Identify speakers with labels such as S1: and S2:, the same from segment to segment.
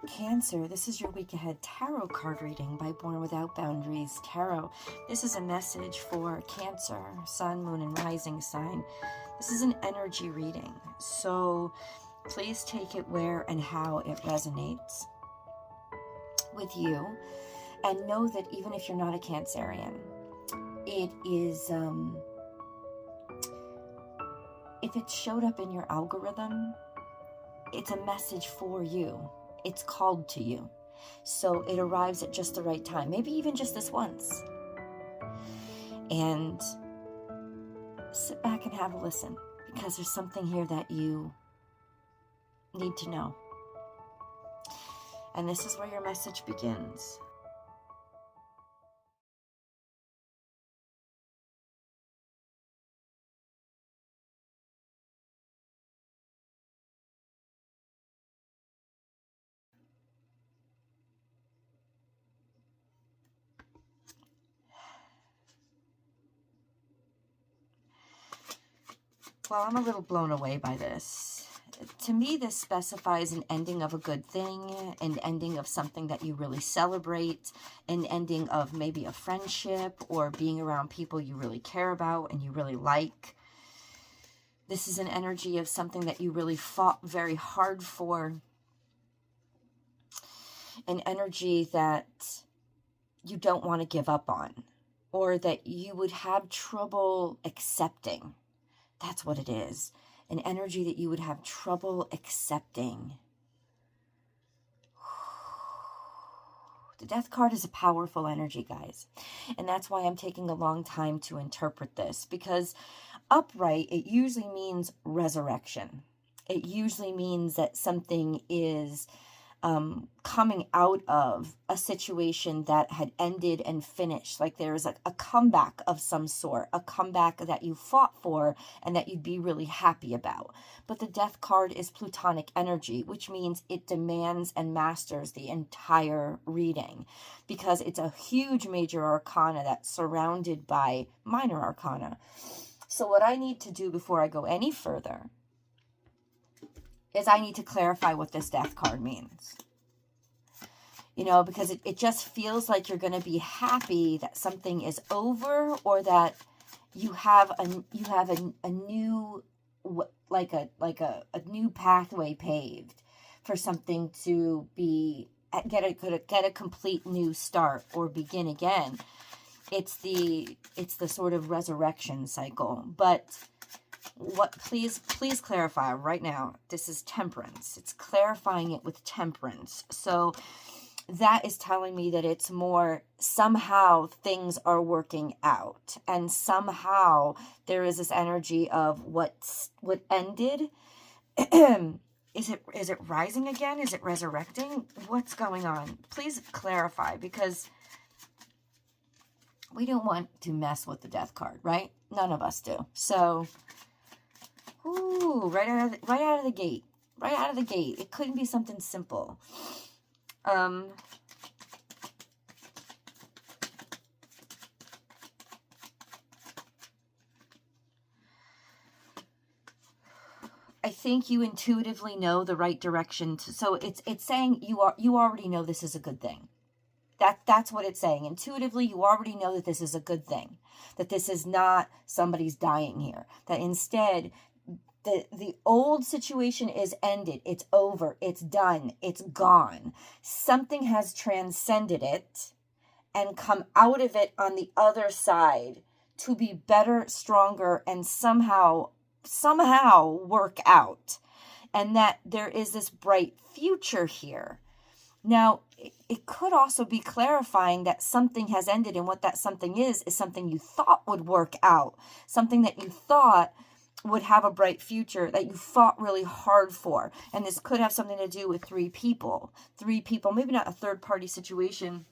S1: Cancer, this is your week ahead tarot card reading by Born Without Boundaries Tarot. This is a message for Cancer, Sun, Moon, and Rising sign. This is an energy reading, so please take it where and how it resonates with you. And know that even if you're not a Cancerian, it is, if it showed up in your algorithm, it's a message for you. It's called to you. So it arrives at just the right time, maybe even just this once. And sit back and have a listen, because there's something here that you need to know. And this is where your message begins. Well, I'm a little blown away by this. To me, this specifies an ending of a good thing, an ending of something that you really celebrate, an ending of maybe a friendship or being around people you really care about and you really like. This is an energy of something that you really fought very hard for, an energy that you don't want to give up on, or that you would have trouble accepting. That's what it is. An energy that you would have trouble accepting. The Death card is a powerful energy, guys. And that's why I'm taking a long time to interpret this. Because upright, it usually means resurrection. It usually means that something is coming out of a situation that had ended and finished. Like there is a comeback of some sort, a comeback that you fought for and that you'd be really happy about. But the Death card is Plutonic energy, which means it demands and masters the entire reading, because it's a huge major arcana that's surrounded by minor arcana. So what I need to do before I go any further is I need to clarify what this Death card means. You know, because it just feels like you're going to be happy that something is over, or that you have a new, like a new pathway paved for something to be get a complete new start or begin again. It's the sort of resurrection cycle. But please clarify right now, this is Temperance. It's clarifying it with Temperance. So that is telling me that it's more somehow things are working out, and somehow there is this energy of what ended. Is it rising again? Is it resurrecting? What's going on? Please clarify, because we don't want to mess with the Death card, right? None of us do. So, ooh, right out of the gate. Right out of the gate. It couldn't be something simple. I think you intuitively know the right direction so it's saying you already know this is a good thing. That's what it's saying. Intuitively, you already know that this is a good thing. That this is not somebody's dying here. That instead, the old situation is ended. It's over. It's done. It's gone. Something has transcended it and come out of it on the other side to be better, stronger, and somehow work out. And that there is this bright future here. Now, it could also be clarifying that something has ended, and what that something is something you thought would work out. Something that you thought would have a bright future, that you fought really hard for. And this could have something to do with three people, maybe not a third party situation.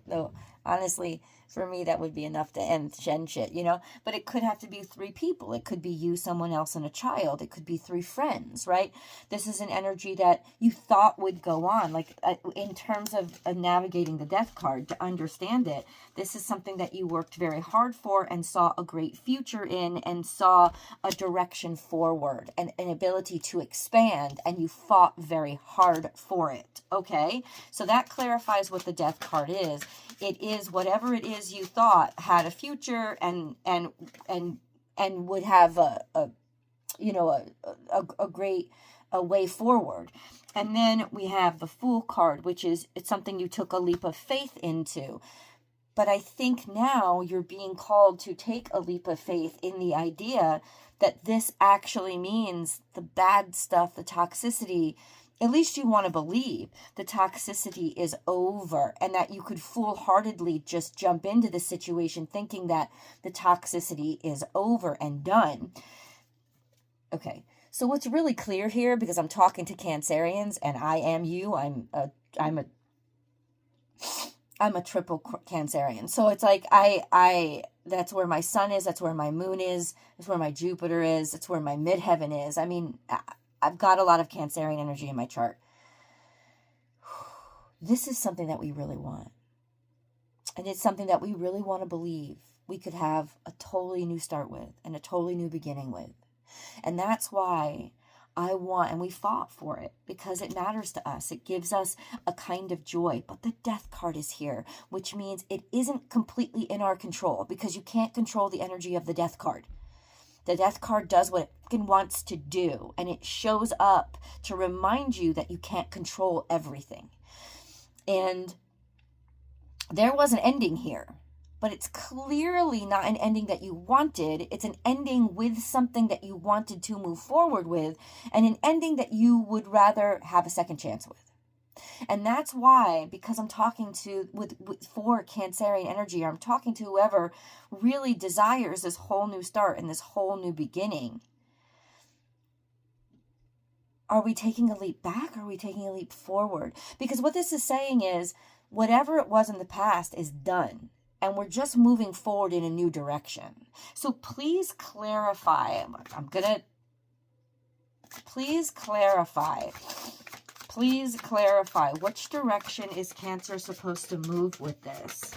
S1: No, honestly, For me, that would be enough to end shit, you know? But it could have to be 3 people. It could be you, someone else, and a child. It could be 3 friends, right? This is an energy that you thought would go on. Like, in terms of navigating the death card, to understand it, this is something that you worked very hard for and saw a great future in and saw a direction forward and an ability to expand, and you fought very hard for it, okay? So that clarifies what the death card is. It is whatever it is you thought had a future and would have a great way forward. And then we have the Fool card, which is, it's something you took a leap of faith into. But I think now you're being called to take a leap of faith in the idea that this actually means the bad stuff, the toxicity, at least you want to believe the toxicity is over, and that you could foolhardily just jump into the situation thinking that the toxicity is over and done. Okay, so what's really clear here, because I'm talking to Cancerians, and I am you, I'm a triple Cancerian. So it's like, that's where my sun is, that's where my moon is, that's where my Jupiter is, that's where my midheaven is. I mean, I've got a lot of Cancerian energy in my chart. This is something that we really want. And it's something that we really want to believe we could have a totally new start with and a totally new beginning with. And that's why I want, and we fought for it, because it matters to us. It gives us a kind of joy. But the death card is here, which means it isn't completely in our control, because you can't control the energy of the death card. The death card does what it wants to do, and it shows up to remind you that you can't control everything. And there was an ending here, but it's clearly not an ending that you wanted. It's an ending with something that you wanted to move forward with, and an ending that you would rather have a second chance with. And that's why, because I'm talking for Cancerian energy, or I'm talking to whoever really desires this whole new start and this whole new beginning. Are we taking a leap back, or are we taking a leap forward? Because what this is saying is, whatever it was in the past is done, and we're just moving forward in a new direction. So please clarify. Please clarify. Please clarify, which direction is Cancer supposed to move with this?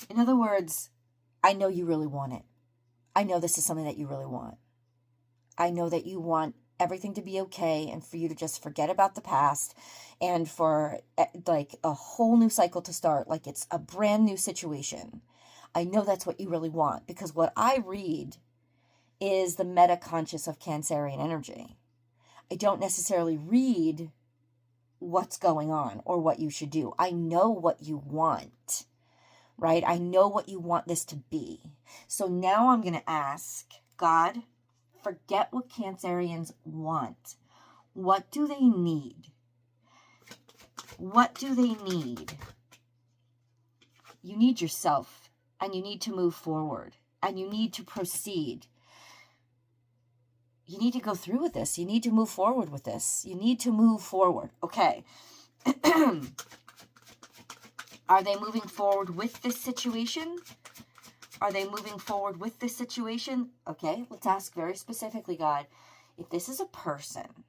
S1: In other words, I know you really want it. I know this is something that you really want. I know that you want everything to be okay and for you to just forget about the past and for like a whole new cycle to start, like it's a brand new situation. I know that's what you really want, because what I read is the meta-conscious of Cancerian energy. I don't necessarily read what's going on or what you should do. I know what you want, right? I know what you want this to be. So now I'm going to ask God, forget what Cancerians want. What do they need? What do they need? You need yourself, and you need to move forward, and you need to proceed. You need to go through with this. You need to move forward with this. You need to move forward. Okay. Are they moving forward with this situation? Are they moving forward with this situation? Okay, let's ask very specifically, God, if this is a person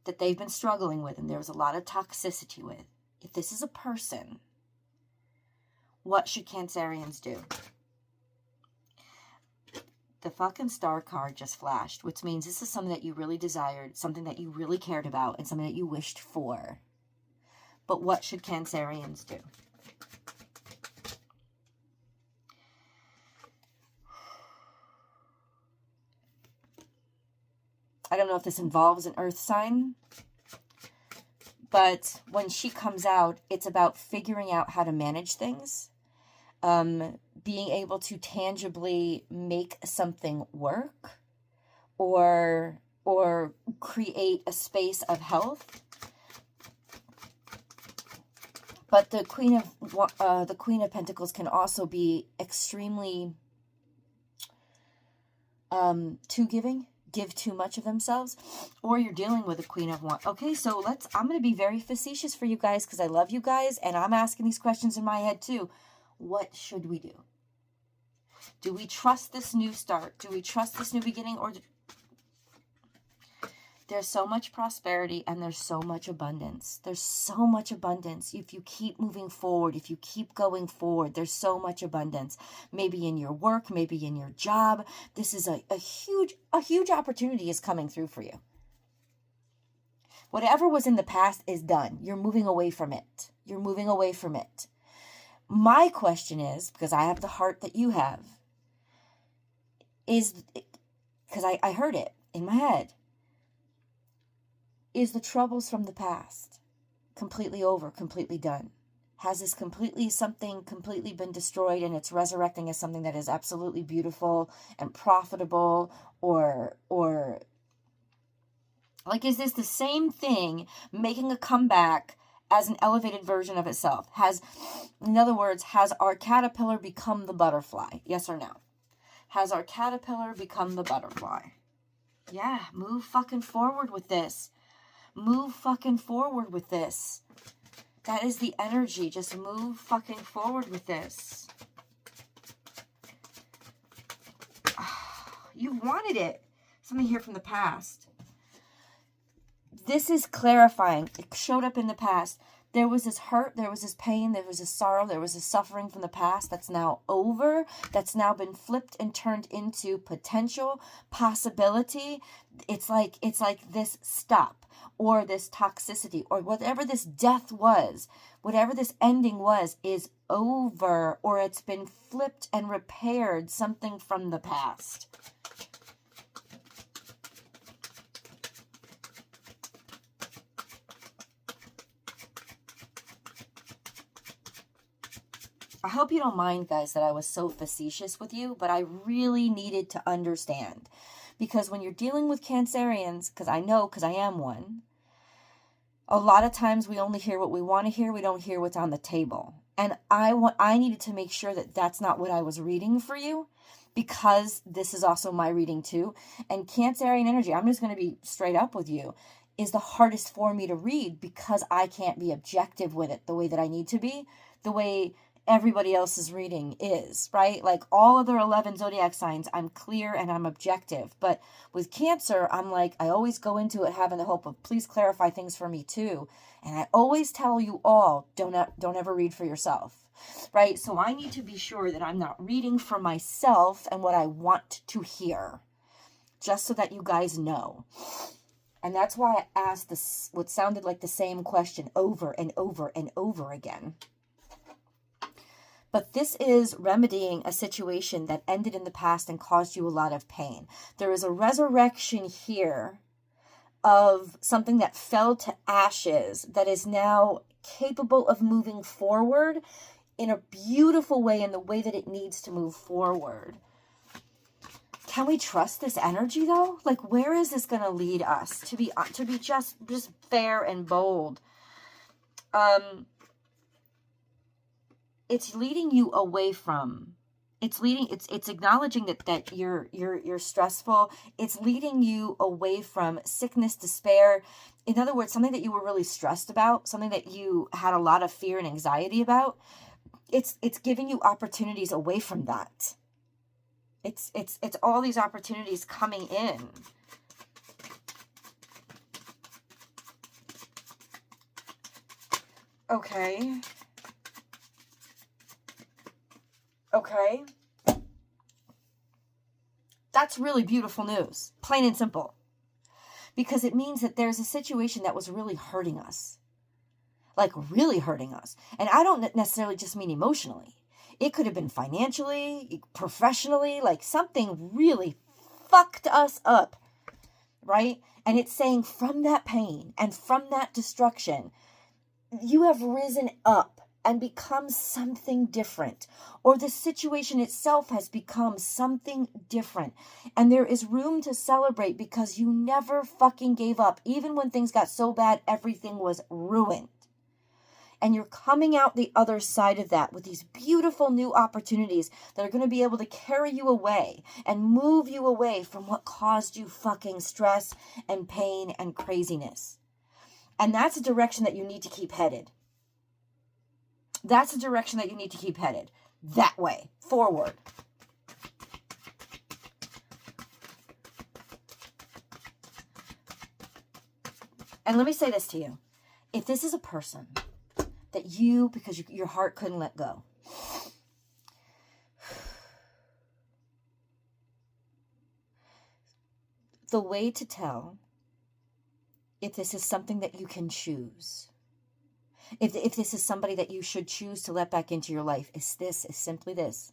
S1: that they've been struggling with and there's a lot of toxicity with, if this is a person, what should Cancerians do? The fucking star card just flashed, which means this is something that you really desired, something that you really cared about, and something that you wished for. But what should Cancerians do? I don't know if this involves an earth sign, but when she comes out, it's about figuring out how to manage things. Being able to tangibly make something work or create a space of health. But the Queen of Pentacles can also be extremely too giving, give too much of themselves, or you're dealing with a Queen of Wands. Okay, so I'm going to be very facetious for you guys because I love you guys and I'm asking these questions in my head too. What should we do? Do we trust this new start? Do we trust this new beginning? Or there's so much prosperity and there's so much abundance. There's so much abundance. If you keep moving forward, if you keep going forward, there's so much abundance. Maybe in your work, maybe in your job. This is a huge opportunity is coming through for you. Whatever was in the past is done. You're moving away from it. You're moving away from it. My question is, because I have the heart that you have, is, because I heard it in my head, is the troubles from the past completely over, completely done? Has this something completely been destroyed and it's resurrecting as something that is absolutely beautiful and profitable? Or like, is this the same thing making a comeback as an elevated version of itself? In other words, has our caterpillar become the butterfly? Yes or no? Has our caterpillar become the butterfly? Yeah, move fucking forward with this. Move fucking forward with this. That is the energy. Just move fucking forward with this. You wanted it. Something here from the past. This is clarifying. It showed up in the past. There was this hurt, there was this pain, there was this sorrow, there was this suffering from the past that's now over, that's now been flipped and turned into potential, possibility. It's like this stop, or this toxicity, or whatever this death was, whatever this ending was, is over, or it's been flipped and repaired, something from the past. I hope you don't mind, guys, that I was so facetious with you, but I really needed to understand. Because when you're dealing with Cancerians, because I am one, a lot of times we only hear what we want to hear. We don't hear what's on the table. And I needed to make sure that that's not what I was reading for you, because this is also my reading too. And Cancerian energy, I'm just going to be straight up with you, is the hardest for me to read because I can't be objective with it the way that I need to be, the way everybody else's reading is, right? Like all other 11 zodiac signs, I'm clear and I'm objective. But with Cancer, I'm like, I always go into it having the hope of, please clarify things for me too. And I always tell you all, don't ever read for yourself, right? So I need to be sure that I'm not reading for myself and what I want to hear, just so that you guys know. And that's why I asked this, what sounded like the same question over and over and over again. But this is remedying a situation that ended in the past and caused you a lot of pain. There is a resurrection here of something that fell to ashes that is now capable of moving forward in a beautiful way, in the way that it needs to move forward. Can we trust this energy though? Like, where is this going to lead us? To be just fair and bold. It's leading you away from, it's acknowledging that you're stressful. It's leading you away from sickness, despair. In other words, something that you were really stressed about, something that you had a lot of fear and anxiety about. It's giving you opportunities away from that. It's all these opportunities coming in. Okay. Okay. That's really beautiful news, plain and simple. Because it means that there's a situation that was really hurting us. Like really hurting us. And I don't necessarily just mean emotionally. It could have been financially, professionally, like something really fucked us up, right? And it's saying from that pain and from that destruction, you have risen up and become something different, or the situation itself has become something different. And there is room to celebrate because you never fucking gave up. Even when things got so bad, everything was ruined. And you're coming out the other side of that with these beautiful new opportunities that are going to be able to carry you away and move you away from what caused you fucking stress and pain and craziness. And that's a direction that you need to keep headed. That's a direction that you need to keep headed. That way, forward. And let me say this to you. If this is a person that you, because your heart couldn't let go, the way to tell if this is something that you can choose, if this is somebody that you should choose to let back into your life, is simply this.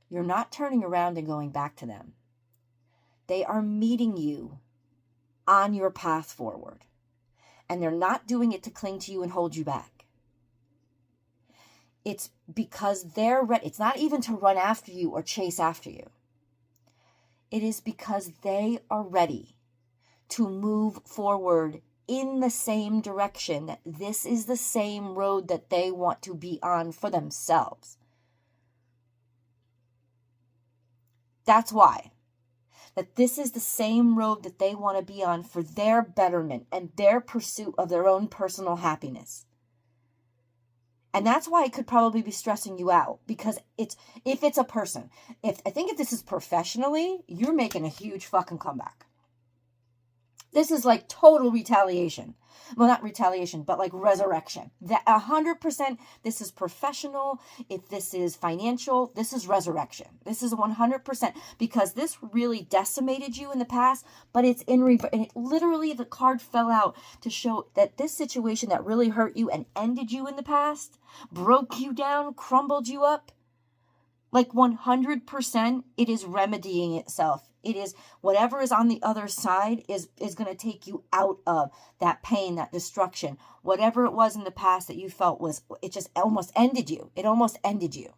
S1: You're not turning around and going back to them. They are meeting you on your path forward. And they're not doing it to cling to you and hold you back. It's because they're ready. It's not even to run after you or chase after you. It is because they are ready to move forward in the same direction. This is the same road that they want to be on for themselves. That's why. That this is the same road that they want to be on for their betterment and their pursuit of their own personal happiness. And that's why it could probably be stressing you out, because if it's a person, I think if this is professionally, you're making a huge fucking comeback. This is like total retaliation. Well, not retaliation, but like resurrection. That 100%, this is professional. If this is financial, this is resurrection. This is 100%, because this really decimated you in the past, but it's in reverse. And literally the card fell out to show that this situation that really hurt you and ended you in the past, broke you down, crumbled you up, like 100%, it is remedying itself. It is whatever is on the other side is going to take you out of that pain, that destruction. Whatever it was in the past that you felt it just almost ended you. It almost ended you.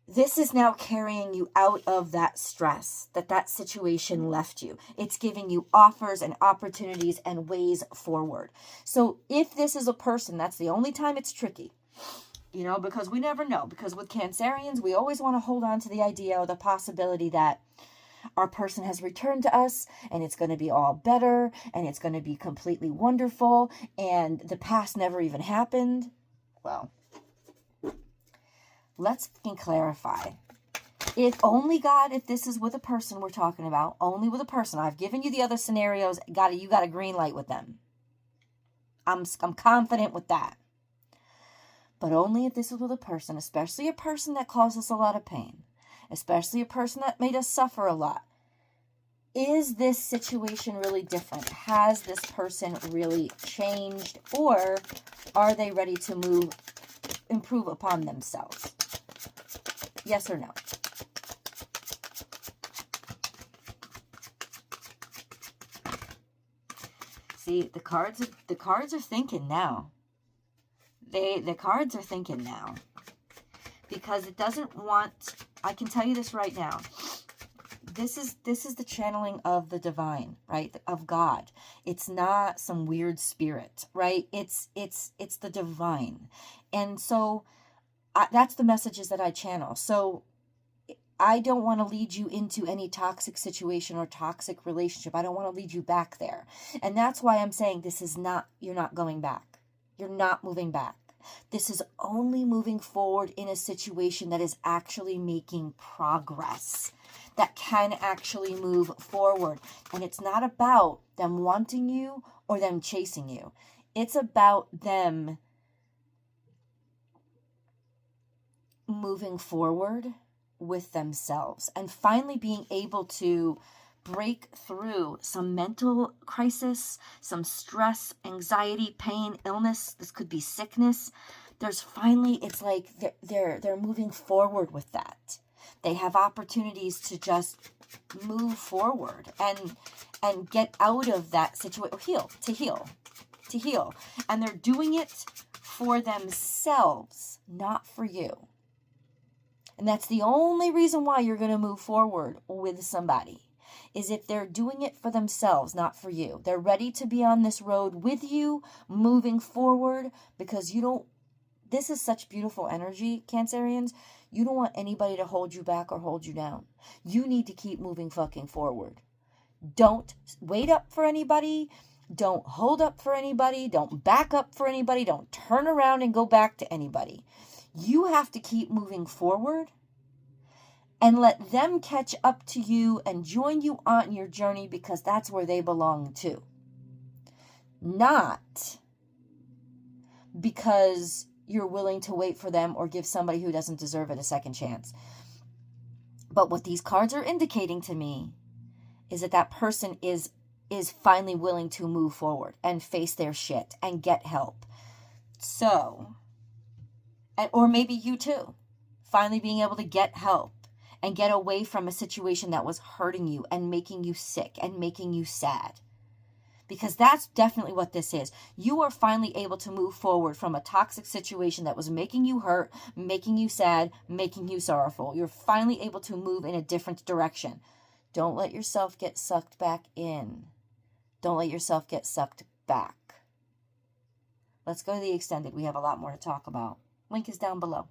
S1: This is now carrying you out of that stress that situation left you. It's giving you offers and opportunities and ways forward. So if this is a person, that's the only time it's tricky. Because we never know. Because with Cancerians, we always want to hold on to the idea or the possibility that our person has returned to us and it's going to be all better and it's going to be completely wonderful and the past never even happened. Well, let's clarify. If this is with a person we're talking about, only with a person. I've given you the other scenarios. You got a green light with them. I'm confident with that. But only if this is with a person, especially a person that caused us a lot of pain, especially a person that made us suffer a lot. Is this situation really different? Has this person really changed? Or are they ready to improve upon themselves? Yes or no? See, the cards are thinking now. The cards are thinking now, because it doesn't want, I can tell you this right now. This is the channeling of the divine, right? Of God. It's not some weird spirit, right? It's the divine. And so that's the messages that I channel. So I don't want to lead you into any toxic situation or toxic relationship. I don't want to lead you back there. And that's why I'm saying you're not going back. You're not moving back. This is only moving forward in a situation that is actually making progress, that can actually move forward. And it's not about them wanting you or them chasing you. It's about them moving forward with themselves and finally being able to break through some mental crisis, some stress, anxiety, pain, illness. This could be sickness. It's like they're moving forward with that. They have opportunities to just move forward and get out of that situation, to heal. And they're doing it for themselves, not for you. And that's the only reason why you're going to move forward with somebody. is if they're doing it for themselves, not for you. They're ready to be on this road with you, moving forward, because you don't, this is such beautiful energy, Cancerians. You don't want anybody to hold you back or hold you down. You need to keep moving fucking forward. Don't wait up for anybody. Don't hold up for anybody. Don't back up for anybody. Don't turn around and go back to anybody. You have to keep moving forward and let them catch up to you and join you on your journey, because that's where they belong too. Not because you're willing to wait for them or give somebody who doesn't deserve it a second chance. But what these cards are indicating to me is that that person is finally willing to move forward and face their shit and get help. So, or maybe you too, finally being able to get help and get away from a situation that was hurting you and making you sick and making you sad. Because that's definitely what this is. You are finally able to move forward from a toxic situation that was making you hurt, making you sad, making you sorrowful. You're finally able to move in a different direction. Don't let yourself get sucked back in. Don't let yourself get sucked back. Let's go to the extended. We have a lot more to talk about. Link is down below.